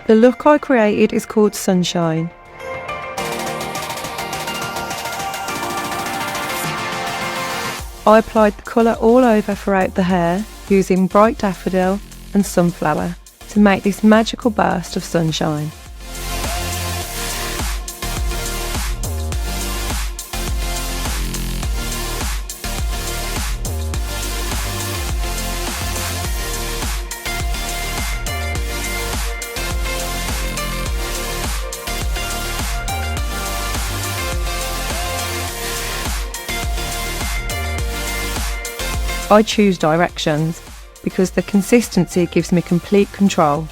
The look I created is called Sunshine. I applied the colour all over throughout the hair using bright daffodil and sunflower to make this magical burst of sunshine. I choose directions because the consistency gives me complete control.